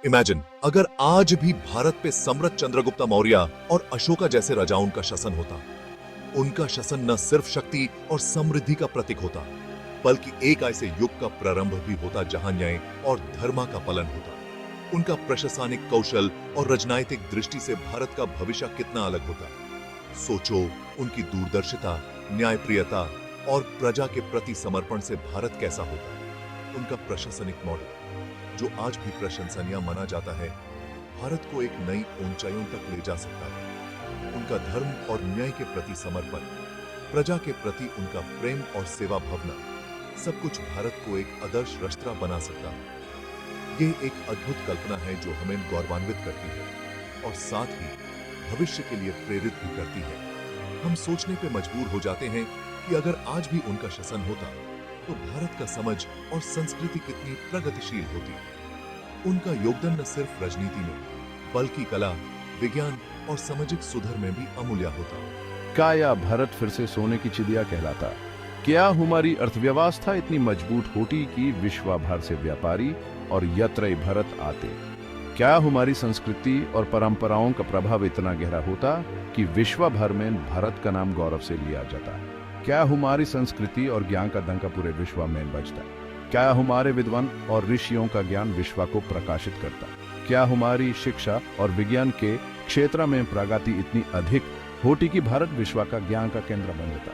Imagine अगर आज भी भारत पे सम्राट चंद्रगुप्ता मौर्य और अशोका जैसे राजाओं का शासन होता। उनका शासन न सिर्फ शक्ति और समृद्धि का प्रतीक होता, बल्कि एक ऐसे युग का प्रारंभ भी होता जहां न्याय और धर्म का पालन होता। उनका प्रशासनिक कौशल और राजनीतिक दृष्टि से भारत का भविष्य कितना अलग होता। सोचो, उनकी दूरदर्शिता, न्यायप्रियता और प्रजा के प्रति समर्पण से भारत कैसा होता। उनका प्रशासनिक मॉडल जो आज भी प्रशंसनीय माना जाता है, भारत को एक नई ऊंचाइयों तक ले जा सकता है। उनका धर्म और न्याय के प्रति समर्पण, प्रजा के प्रति उनका प्रेम और सेवा भावना, सब कुछ भारत को एक आदर्श राष्ट्र बना सकता है। ये एक अद्भुत कल्पना है जो हमें गौरवान्वित करती है और साथ ही भविष्य के लिए प्रेरित भी करती है। हम सोचने पे मजबूर हो जाते हैं कि अगर आज भी उनका शासन होता तो भारत का समझ और संस्कृति कितनी प्रगतिशील होती। उनका योगदान न सिर्फ राजनीति में, बल्कि कला, विज्ञान और सामाजिक सुधार में भी अमूल्य होता। क्या यह भारत फिर से सोने की चिड़िया कहलाता? क्या हमारी अर्थव्यवस्था इतनी मजबूत होती कि विश्व भर से व्यापारी और यात्री भारत आते? क्या हमारी संस्कृति और परंपराओं का प्रभाव इतना गहरा होता कि विश्व भर में भारत का नाम गौरव से लिया जाता? क्या हमारी संस्कृति और ज्ञान का डंका पूरे विश्व में बजता? क्या हमारे विद्वान और ऋषियों का ज्ञान विश्व को प्रकाशित करता? क्या हमारी शिक्षा और विज्ञान के क्षेत्र में प्रगति इतनी अधिक होती कि भारत विश्व का ज्ञान का केंद्र बन जाता?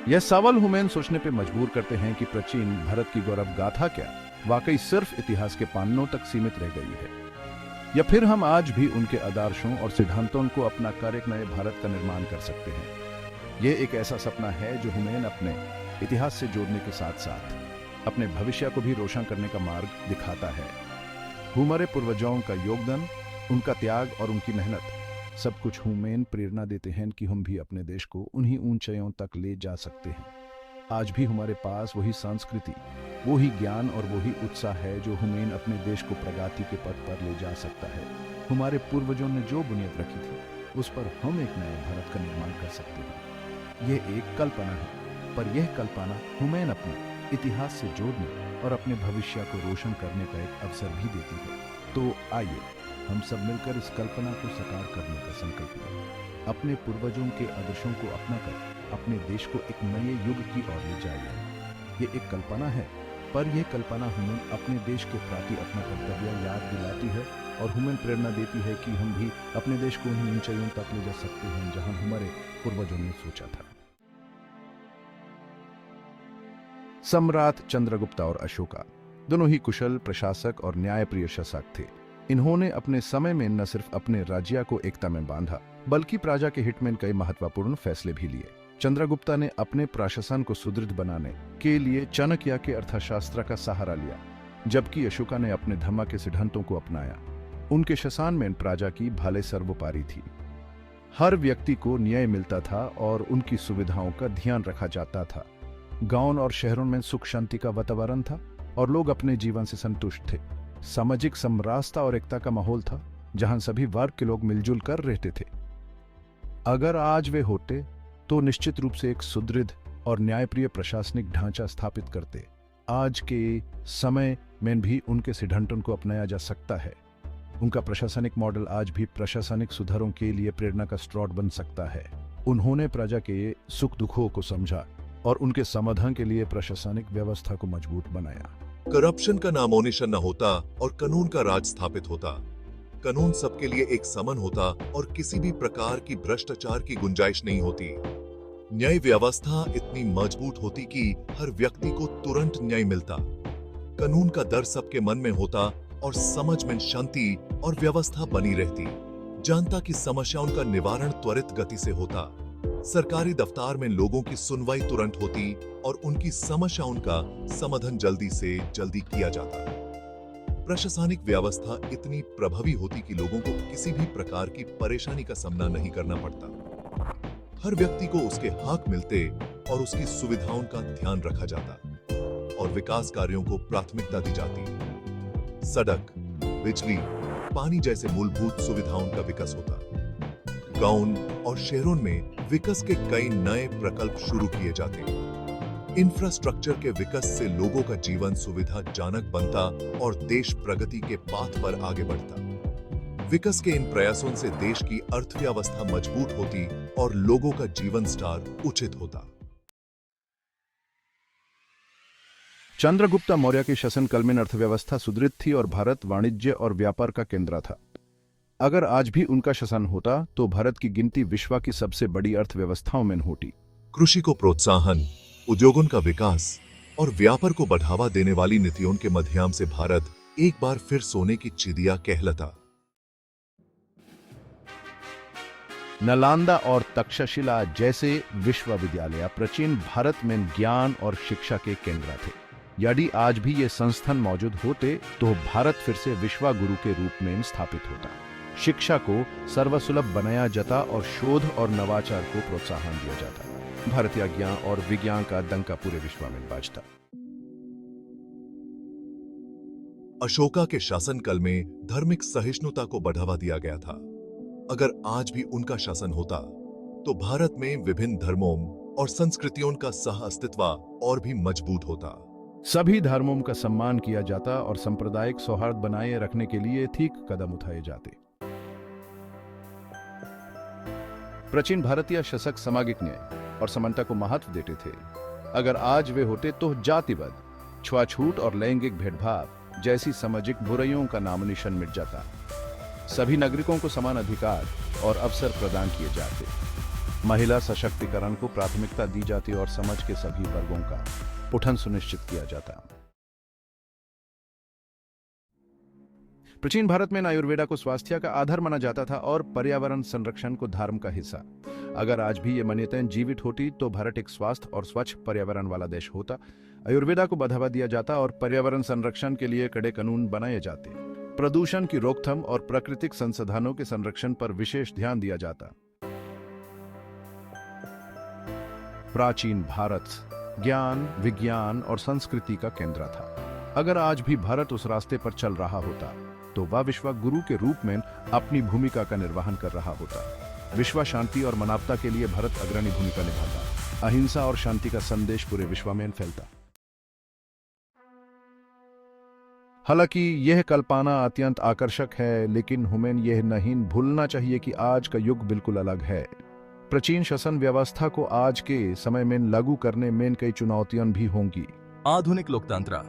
यह सवाल हमें सोचने पे मजबूर करते हैं कि प्राचीन भारत की गौरव गाथा क्या वाकई सिर्फ इतिहास के पन्नों तक सीमित रह गई है, या फिर हम आज भी उनके आदर्शों और सिद्धांतों को अपना कर एक नए भारत का निर्माण कर सकते हैं। यह एक ऐसा सपना है जो हमें अपने इतिहास से जोड़ने के साथ साथ अपने भविष्य को भी रोशन करने का मार्ग दिखाता है। हमारे पूर्वजों का योगदान, उनका त्याग और उनकी मेहनत सब कुछ हमें प्रेरणा देते हैं कि हम भी अपने देश को उन्हीं ऊंचाइयों तक ले जा सकते हैं। आज भी हमारे पास वही संस्कृति, वही ज्ञान और वही उत्साह है जो हमें अपने देश को प्रगति के पथ पर ले जा सकता है। हमारे पूर्वजों ने जो बुनियाद रखी थी उस पर हम एक नए भारत का निर्माण कर सकते हैं। यह एक कल्पना है, पर यह कल्पना हमें अपने इतिहास से जोड़ने और अपने भविष्य को रोशन करने का एक अवसर भी देती है। तो आइए हम सब मिलकर इस कल्पना को साकार करने का संकल्प लें। अपने पूर्वजों के आदर्शों को अपनाकर अपने देश को एक नए युग की ओर ले जाइए। ये एक कल्पना है, पर यह कल्पना हमें अपने देश के प्रति अपना कर्तव्य याद दिलाती है और हमें प्रेरणा देती है कि हम भी अपने देश को उन ऊंचाइयों तक ले जा सकते हैं जहां हमारे पूर्वजों ने सोचा था। सम्राट चंद्रगुप्ता और अशोका दोनों ही कुशल प्रशासक और न्यायप्रिय शासक थे। इन्होंने अपने समय में न सिर्फ अपने राज्य को एकता में बांधा, बल्कि प्रजा के हित में कई महत्वपूर्ण फैसले भी लिए। चंद्रगुप्ता ने अपने प्रशासन को सुदृढ़ बनाने के लिए चाणक्य के अर्थशास्त्र का सहारा लिया, जबकि अशोका ने अपने धर्म के सिद्धांतों को अपनाया। उनके शासन में प्रजा की भलाई सर्वोपरि थी। हर व्यक्ति को न्याय मिलता था और उनकी सुविधाओं का ध्यान रखा जाता था। गांव और शहरों में सुख शांति का वातावरण था और लोग अपने जीवन से संतुष्ट थे। सामाजिक समरसता और एकता का माहौल था जहां सभी वर्ग के लोग मिलजुल कर रहते थे। अगर आज वे होते तो निश्चित रूप से एक सुदृढ़ और न्यायप्रिय प्रशासनिक ढांचा स्थापित करते। आज के समय में भी उनके सिद्धांतों को अपनाया जा सकता है। उनका प्रशासनिक मॉडल आज भी प्रशासनिक सुधारों के लिए प्रेरणा का स्रोत बन सकता है। उन्होंने प्रजा के सुख दुखों को समझा और उनके समाधान के लिए प्रशासनिक व्यवस्था को मजबूत बनाया। करप्शन का नामोनिशान न होता और कानून का राज स्थापित होता। कानून सबके लिए एक समान होता और किसी भी प्रकार की भ्रष्टाचार की गुंजाइश नहीं होती। न्याय व्यवस्था इतनी मजबूत होती कि हर व्यक्ति को तुरंत न्याय मिलता। कानून का डर सबके मन में होता और समाज में शांति और व्यवस्था बनी रहती। जनता की समस्याओं का निवारण त्वरित गति से होता। सरकारी दफ्तर में लोगों की सुनवाई तुरंत होती और उनकी समस्याओं का समाधान जल्दी से जल्दी किया जाता। प्रशासनिक व्यवस्था इतनी प्रभावी होती कि लोगों को किसी भी प्रकार की परेशानी का सामना नहीं करना पड़ता। हर व्यक्ति को उसके हक मिलते और उसकी सुविधाओं का ध्यान रखा जाता और विकास कार्यों को प्राथमिकता दी जाती। सड़क, बिजली, पानी जैसे मूलभूत सुविधाओं का विकास होता। गांव और शहरों में विकास के कई नए प्रकल्प शुरू किए जाते। इंफ्रास्ट्रक्चर के विकास से लोगों का जीवन सुविधाजनक बनता और देश प्रगति के पाथ पर आगे बढ़ता। विकास के इन प्रयासों से देश की अर्थव्यवस्था मजबूत होती और लोगों का जीवन स्तर उचित होता। चंद्रगुप्त मौर्य के शासनकाल में अर्थव्यवस्था सुदृढ़ थी और भारत वाणिज्य और व्यापार का केंद्र था। अगर आज भी उनका शासन होता तो भारत की गिनती विश्व की सबसे बड़ी अर्थव्यवस्थाओं में होती। कृषि को प्रोत्साहन, उद्योगों का विकास और व्यापार को बढ़ावा देने वाली नीतियों के माध्यम से भारत एक बार फिर सोने की चिड़िया कहलाता। नालंदा और तक्षशिला जैसे विश्वविद्यालय प्राचीन भारत में ज्ञान और शिक्षा के केंद्र थे। यदि आज भी ये संस्थान मौजूद होते तो भारत फिर से विश्व गुरु के रूप में स्थापित होता। शिक्षा को सर्वसुलभ बनाया जाता और शोध और नवाचार को प्रोत्साहन दिया जाता। भारतीय ज्ञान और विज्ञान का डंका पूरे विश्व में बाजता। अशोका के शासनकाल में धार्मिक सहिष्णुता को बढ़ावा दिया गया था। अगर आज भी उनका शासन होता तो भारत में विभिन्न धर्मों और संस्कृतियों का सह अस्तित्व और भी मजबूत होता। सभी धर्मों का सम्मान किया जाता और सांप्रदायिक सौहार्द बनाए रखने के लिए ठीक कदम उठाए जाते। प्राचीन भारतीय शासक सामाजिक न्याय और समानता को महत्व देते थे। अगर आज वे होते तो जातिवाद, छुआछूत और लैंगिक भेदभाव जैसी सामाजिक बुराइयों का नाम निशान मिट जाता। सभी नागरिकों को समान अधिकार और अवसर प्रदान किए जाते। महिला सशक्तिकरण को प्राथमिकता दी जाती और समाज के सभी वर्गों का उत्थान सुनिश्चित किया जाता। प्राचीन भारत में आयुर्वेदा को स्वास्थ्य का आधार माना जाता था और पर्यावरण संरक्षण को धर्म का हिस्सा। अगर आज भी ये मान्यताएं जीवित होती तो भारत एक स्वास्थ्य और स्वच्छ पर्यावरण वाला देश होता। आयुर्वेदा को बढ़ावा दिया जाता और पर्यावरण संरक्षण के लिए कड़े कानून बनाए जाते। प्रदूषण की रोकथाम और प्राकृतिक संसाधनों के संरक्षण पर विशेष ध्यान दिया जाता। प्राचीन भारत ज्ञान, विज्ञान और संस्कृति का केंद्र था। अगर आज भी भारत उस रास्ते पर चल रहा होता तो वह विश्व गुरु के रूप में अपनी भूमिका का निर्वहन कर रहा होता। विश्व शांति और मानवता के लिए भारत अग्रणी भूमिका निभाता। अहिंसा और शांति का संदेश पूरे विश्व में फैलता। हालांकि यह कल्पना अत्यंत आकर्षक है, लेकिन हमें यह नहीं भूलना चाहिए कि आज का युग बिल्कुल अलग है। प्राचीन शासन व्यवस्था को आज के समय में लागू करने में कई चुनौतियां भी होंगी। आधुनिक लोकतंत्र,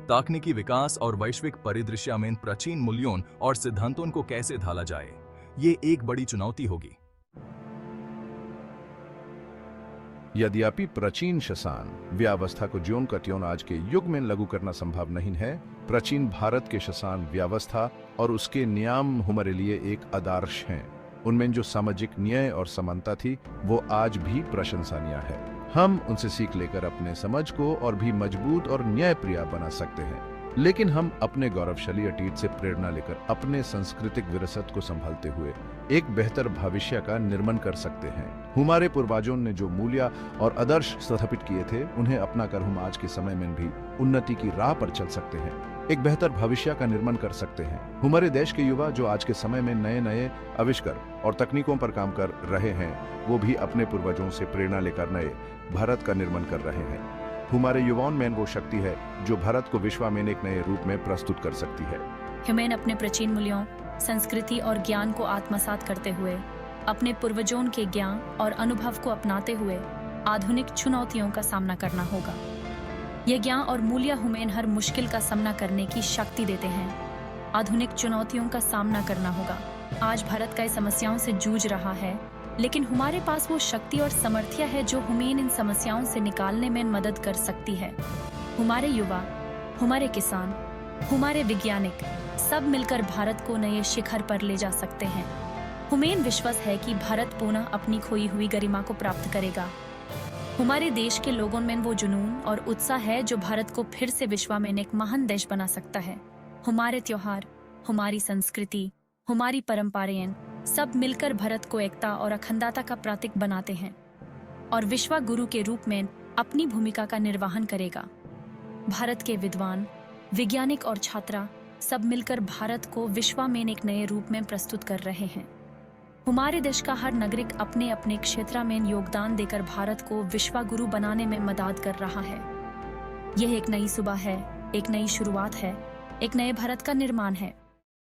तकनीकी विकास और वैश्विक परिदृश्य में प्राचीन मूल्यों और सिद्धांतों को कैसे ढाला जाए, ये एक बड़ी चुनौती होगी। यद्यपि प्राचीन शासन व्यवस्था को ज्यों का त्यों आज के युग में लागू करना संभव नहीं है, प्राचीन भारत के शासन व्यवस्था और उसके नियम हमारे लिए एक आदर्श हैं। उनमें जो सामाजिक न्याय और समानता थी वो आज भी प्रशंसनीय है। हम उनसे सीख लेकर अपने समाज को और भी मजबूत और न्यायप्रिय बना सकते हैं। लेकिन हम अपने गौरवशाली अतीत से प्रेरणा लेकर अपने सांस्कृतिक विरासत को संभालते हुए एक बेहतर भविष्य का निर्माण कर सकते हैं। हमारे पूर्वजों ने जो मूल्य और आदर्श स्थापित किए थे उन्हें अपनाकर हम आज के समय में भी उन्नति की राह पर चल सकते हैं, एक बेहतर भविष्य का निर्माण कर सकते हैं। हमारे देश के युवा जो आज के समय में नए नए आविष्कार और तकनीकों पर काम कर रहे हैं, वो भी अपने पूर्वजों से प्रेरणा लेकर नए भारत का निर्माण कर रहे हैं। हमारे युवाओं में वो शक्ति है जो भारत को विश्व में एक नए रूप में प्रस्तुत कर सकती है। हमें अपने प्राचीन मूल्यों, संस्कृति और ज्ञान को आत्मसात करते हुए, अपने पूर्वजों के ज्ञान और अनुभव को अपनाते हुए आधुनिक चुनौतियों का सामना करना होगा। ये ज्ञान और मूल्य हमें हर मुश्किल का सामना करने की शक्ति देते हैं। आधुनिक चुनौतियों का सामना करना होगा। आज भारत कई समस्याओं से जूझ रहा है, लेकिन हमारे पास वो शक्ति और सामर्थ्य है जो हमें इन समस्याओं से निकालने में मदद कर सकती है। हमारे युवा, हमारे किसान, हमारे वैज्ञानिक सब मिलकर भारत को नए शिखर पर ले जा सकते हैं। हमें विश्वास है कि भारत पुनः अपनी खोई हुई गरिमा को प्राप्त करेगा। हमारे देश के लोगों में वो जुनून और उत्साह है जो भारत को फिर से विश्व में एक महान देश बना सकता है। हमारे त्योहार, हमारी संस्कृति, हमारी परंपराएं सब मिलकर भारत को एकता और अखंडता का प्रतीक बनाते हैं और विश्व गुरु के रूप में अपनी भूमिका का निर्वहन करेगा। भारत के विद्वान, वैज्ञानिक और छात्र सब मिलकर भारत को विश्व में एक नए रूप में प्रस्तुत कर रहे हैं। हमारे देश का हर नागरिक अपने अपने क्षेत्र में योगदान देकर भारत को विश्व गुरु बनाने में मदद कर रहा है। यह एक नई सुबह है, एक नई शुरुआत है, एक नए भारत का निर्माण है।